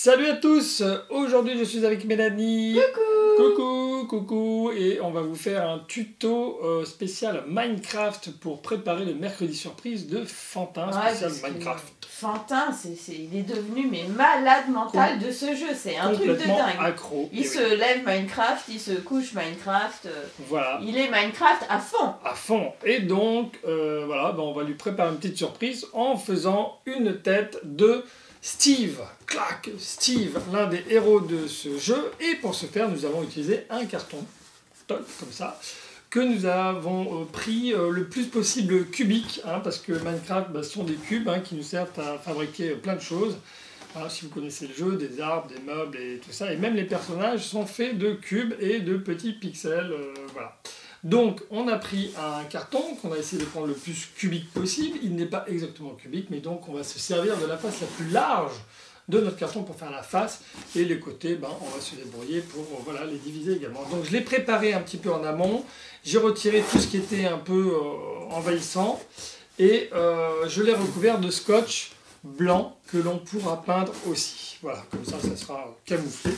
Salut à tous. Aujourd'hui je suis avec Mélanie. Coucou, et on va vous faire un tuto spécial Minecraft pour préparer le mercredi surprise de Fantin, spécial Minecraft. Fantin, il est devenu malade mental de ce jeu, c'est un truc de dingue. Accro. Il se lève Minecraft, il se couche Minecraft, voilà. Il est Minecraft à fond. À fond. Et donc, voilà, on va lui préparer une petite surprise en faisant une tête de Steve, clac, Steve, l'un des héros de ce jeu. Et pour ce faire, nous allons utiliser un carton, comme ça, que nous avons pris le plus possible cubique, parce que Minecraft, ce sont des cubes qui nous servent à fabriquer plein de choses. Alors, si vous connaissez le jeu, des arbres, des meubles et tout ça. Et même les personnages sont faits de cubes et de petits pixels, voilà. Donc, on a pris un carton qu'on a essayé de prendre le plus cubique possible. Il n'est pas exactement cubique, mais donc on va se servir de la face la plus large de notre carton pour faire la face. Et les côtés, on va se débrouiller pour les diviser également. Donc, je l'ai préparé un petit peu en amont. J'ai retiré tout ce qui était un peu envahissant. Et je l'ai recouvert de scotch blanc que l'on pourra peindre aussi. Voilà, comme ça sera camouflé.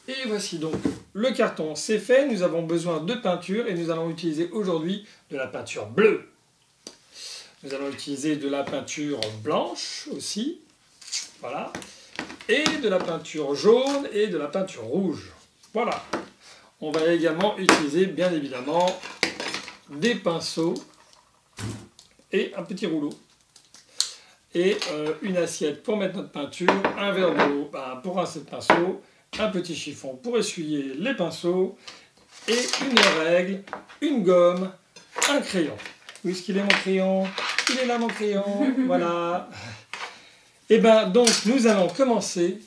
Et voici donc le carton, c'est fait. Nous avons besoin de peinture et nous allons utiliser aujourd'hui de la peinture bleue. Nous allons utiliser de la peinture blanche aussi, voilà, et de la peinture jaune et de la peinture rouge. Voilà. On va également utiliser bien évidemment des pinceaux et un petit rouleau. Et une assiette pour mettre notre peinture, un verre d'eau pour rincer le pinceau, un petit chiffon pour essuyer les pinceaux, et une règle, une gomme, un crayon. Où est-ce qu'il est mon crayon? Il est là mon crayon, voilà. Et donc nous allons commencer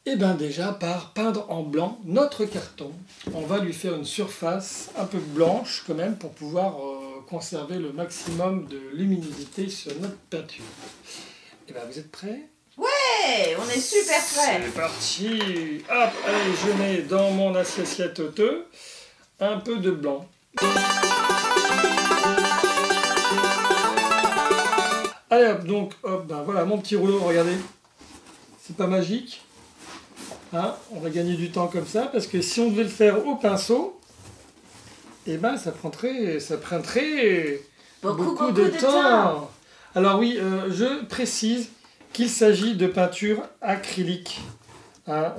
déjà par peindre en blanc notre carton. On va lui faire une surface un peu blanche quand même pour pouvoir conserver le maximum de luminosité sur notre peinture. Vous êtes prêts? Ouais, on est super prêts. C'est parti. Hop, allez, je mets dans mon assiette un peu de blanc. Allez hop, donc hop, voilà mon petit rouleau, regardez. C'est pas magique. On va gagner du temps comme ça, parce que si on devait le faire au pinceau, ça prendrait beaucoup de temps. Alors oui, je précise qu'il s'agit de peinture acrylique.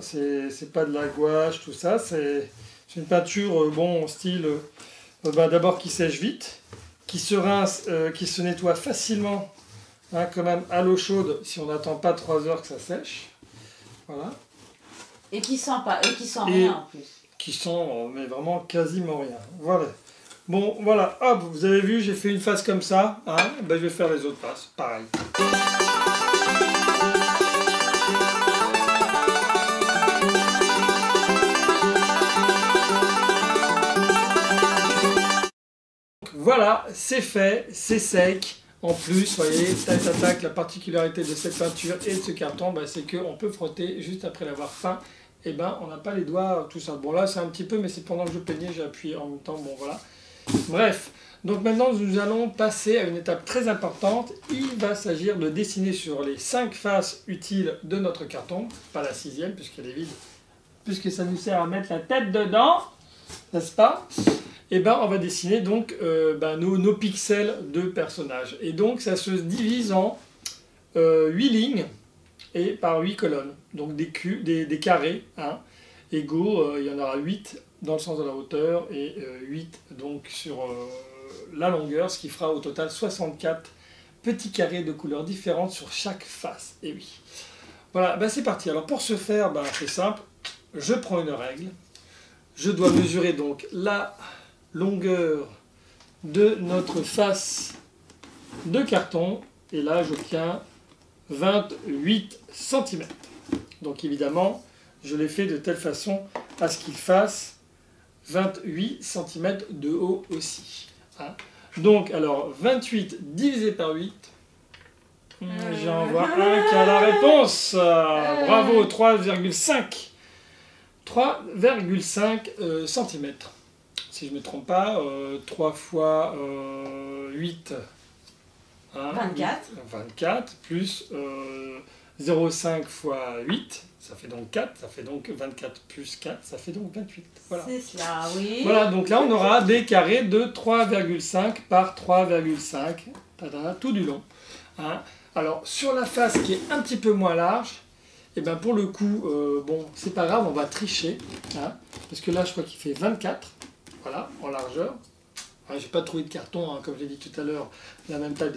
C'est pas de la gouache, tout ça. C'est une peinture, style, d'abord qui sèche vite, qui se rince, qui se nettoie facilement, quand même à l'eau chaude, si on n'attend pas 3 heures que ça sèche. Voilà. Et qui sent rien en plus. Qui sent, mais vraiment quasiment rien. Voilà. Bon, voilà, hop, vous avez vu, j'ai fait une face comme ça. Je vais faire les autres faces, pareil. Voilà, c'est fait, c'est sec. En plus, vous voyez, tac, la particularité de cette peinture et de ce carton, c'est qu'on peut frotter juste après l'avoir peint. On n'a pas les doigts, tout ça. Bon, là, c'est un petit peu, mais c'est pendant que je peignais, j'ai appuyé en même temps. Bon, voilà. Bref, donc maintenant, nous allons passer à une étape très importante. Il va s'agir de dessiner sur les 5 faces utiles de notre carton, pas la 6e, puisqu'elle est vide, puisque ça nous sert à mettre la tête dedans, n'est-ce pas? On va dessiner donc nos pixels de personnages. Et donc, ça se divise en 8 lignes et par 8 colonnes. Donc, des carrés égaux. Il y en aura 8 dans le sens de la hauteur et 8 donc sur la longueur, ce qui fera au total 64 petits carrés de couleurs différentes sur chaque face. Et oui. Voilà, c'est parti. Alors, pour ce faire, c'est simple. Je prends une règle. Je dois mesurer donc la longueur de notre face de carton, et là j'obtiens 28 cm. Donc évidemment, je l'ai fait de telle façon à ce qu'il fasse 28 cm de haut aussi. Donc alors 28 divisé par 8, j'en vois un qui a la réponse. Bravo, 3,5 cm. Si je ne me trompe pas, 3 fois 8, 24. 24, plus 0,5 fois 8, ça fait donc 4, ça fait donc 24 plus 4, ça fait donc 28. Voilà. C'est cela, oui. Voilà, donc là on aura des carrés de 3,5 par 3,5, tout du long. Hein. Alors sur la face qui est un petit peu moins large, et ben pour le coup, bon, c'est pas grave, on va tricher. Hein, parce que là je crois qu'il fait 24, voilà, en largeur. J'ai pas trouvé de carton, hein, comme j'ai dit tout à l'heure, la même taille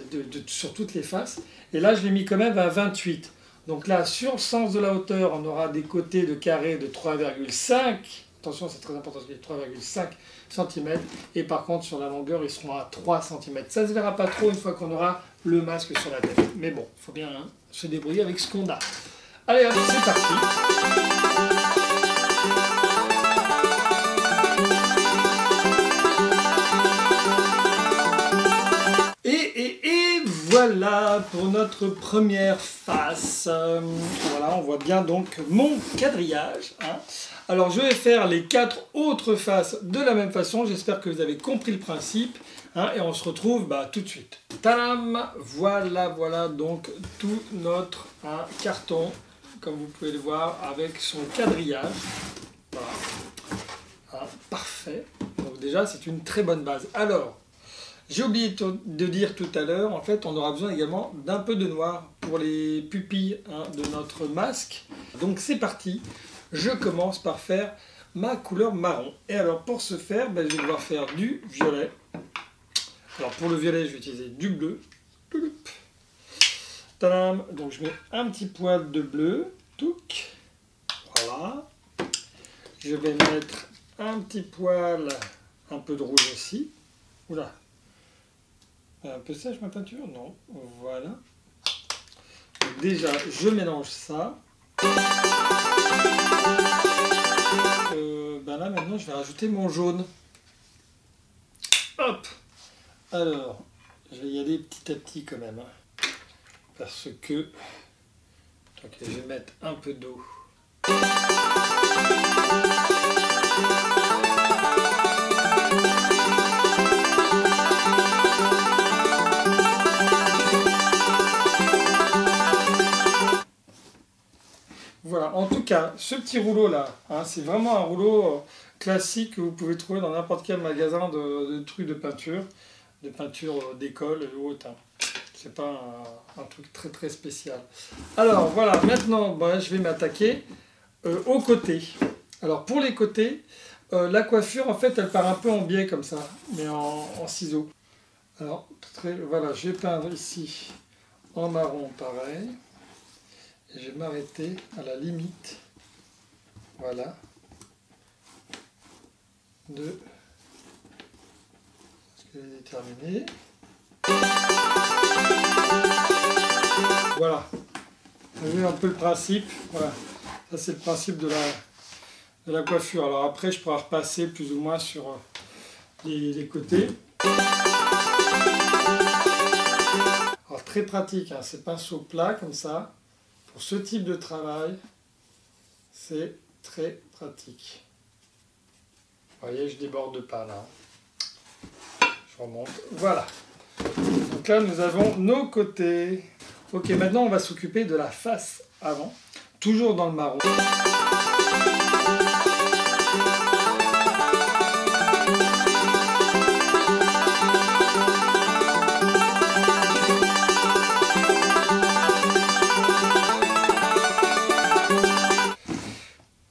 sur toutes les faces. Et là je l'ai mis quand même à 28. Donc là, sur le sens de la hauteur, on aura des côtés de carré de 3,5. Attention, c'est très important, c'est 3,5 cm. Et par contre, sur la longueur, ils seront à 3 cm. Ça ne se verra pas trop une fois qu'on aura le masque sur la tête. Mais bon, il faut bien se débrouiller avec ce qu'on a. Allez, hop, c'est parti. Et voilà pour notre première face. Voilà, on voit bien donc mon quadrillage. Hein. Alors je vais faire les 4 autres faces de la même façon. J'espère que vous avez compris le principe. Hein, et on se retrouve tout de suite. Tadam! Voilà donc tout notre carton, comme vous pouvez le voir, avec son quadrillage. Voilà. Parfait. Donc déjà, c'est une très bonne base. Alors, j'ai oublié de dire tout à l'heure, en fait, on aura besoin également d'un peu de noir pour les pupilles de notre masque. Donc c'est parti. Je commence par faire ma couleur marron. Et alors pour ce faire, je vais devoir faire du violet. Alors pour le violet, je vais utiliser du bleu. Tadam. Donc je mets un petit poil de bleu. Touc. Voilà. Je vais mettre un petit poil, un peu de rouge aussi. Oula. Un peu sèche ma peinture? Non. Voilà. Donc déjà, je mélange ça. Là maintenant, je vais rajouter mon jaune. Hop. Alors, je vais y aller petit à petit quand même. Hein, parce que... Donc, je vais mettre un peu d'eau. Voilà, en tout cas, ce petit rouleau-là, c'est vraiment un rouleau classique que vous pouvez trouver dans n'importe quel magasin de trucs de peinture d'école et autres. Hein. C'est pas un truc très très spécial. Alors voilà, maintenant je vais m'attaquer aux côtés. Alors pour les côtés, la coiffure en fait elle part un peu en biais comme ça, mais en ciseaux. Alors voilà, je vais peindre ici en marron pareil. Et je vais m'arrêter à la limite, voilà, de ce que j'ai déterminé. Voilà, vous voyez un peu le principe, voilà, ça c'est le principe de la coiffure. Alors après je pourrai repasser plus ou moins sur les côtés. Alors très pratique, hein, ces pinceaux plats comme ça. Pour ce type de travail, c'est très pratique. Vous voyez, je déborde pas là. Je remonte. Voilà. Donc là, nous avons nos côtés. Ok, maintenant, on va s'occuper de la face avant. Toujours dans le marron.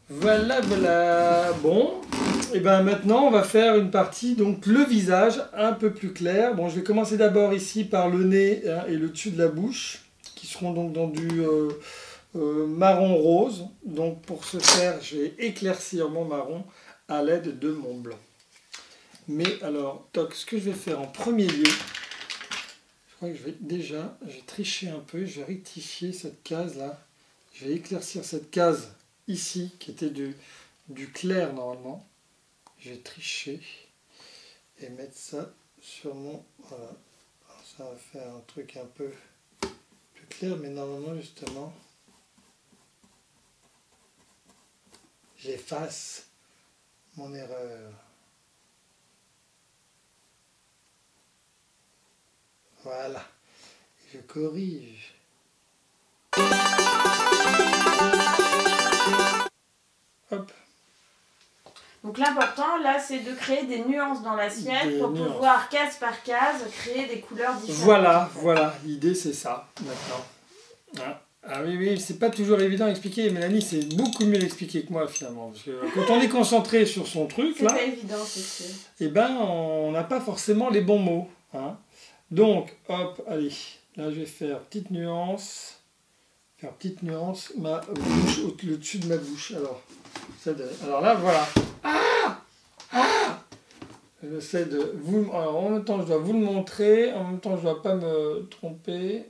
Voilà. Bon, et bien maintenant on va faire une partie, donc le visage un peu plus clair. Bon, je vais commencer d'abord ici par le nez et le dessus de la bouche, qui seront donc dans du marron rose. Donc pour ce faire, je vais éclaircir mon marron à l'aide de mon blanc. Mais alors, ce que je vais faire en premier lieu, je crois que j'ai triché un peu, je vais rectifier cette case là. Je vais éclaircir cette case ici, qui était du clair normalement. Je vais tricher et mettre ça sur mon... Voilà. Alors, ça va faire un truc un peu plus clair, mais normalement justement, j'efface mon erreur. Voilà. Et je corrige. Hop. Donc l'important là c'est de créer des nuances dans l'assiette Des pour nuances. pouvoir case par case créer des couleurs différentes. Voilà, voilà, l'idée c'est ça maintenant. Hein. Ah oui, oui, c'est pas toujours évident à expliquer. Mélanie, c'est beaucoup mieux l'expliquer que moi finalement. Parce que quand on est concentré sur son truc, C'est là, pas évident, c'est sûr. eh ben, on n'a pas forcément les bons mots. Hein. Donc, hop, allez, là je vais faire petite nuance. Faire petite nuance, ma bouche, le dessus de ma bouche. Alors là, voilà. J'essaie de vous. Alors, en même temps, je dois vous le montrer. En même temps, je ne dois pas me tromper.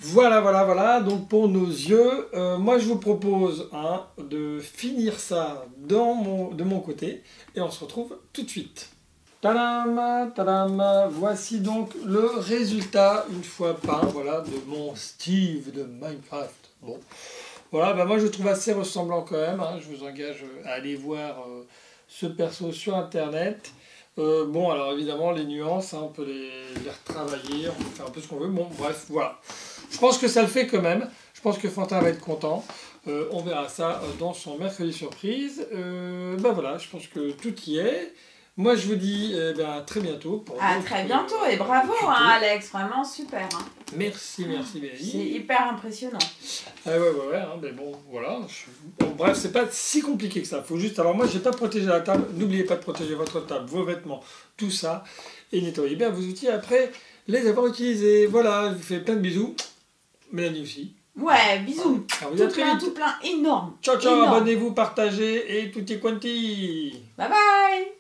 Voilà, voilà, voilà. Donc pour nos yeux, moi je vous propose hein, de finir ça de mon côté. Et on se retrouve tout de suite. Tadam, tadam. Voici donc le résultat, une fois peint, voilà, de mon Steve de Minecraft. Bon. Voilà, bah moi je le trouve assez ressemblant quand même. Hein. Je vous engage à aller voir ce perso sur internet. Bon, alors évidemment, les nuances, hein, on peut les retravailler, on peut faire un peu ce qu'on veut. Bon, bref, voilà. Je pense que ça le fait quand même. Je pense que Fantin va être content. On verra ça dans son mercredi surprise. Ben voilà, je pense que tout y est. Moi, je vous dis à très bientôt. Pour À très bientôt et bravo hein, Alex, vraiment super. Hein. Merci, merci Mélanie. C'est hyper impressionnant. Ah ouais, hein, mais bon, voilà. Bon, bref, c'est pas si compliqué que ça. Faut juste. Alors moi, j'ai pas protégé la table. N'oubliez pas de protéger votre table, vos vêtements, tout ça, et nettoyez bien vos outils après les avoir utilisés. Voilà, je vous fais plein de bisous. Mélanie aussi. Ouais, bisous. Alors, vous êtes très vite. Tout plein, énorme. Ciao, ciao, énorme. abonnez-vous, partagez et tutti quanti. Bye bye.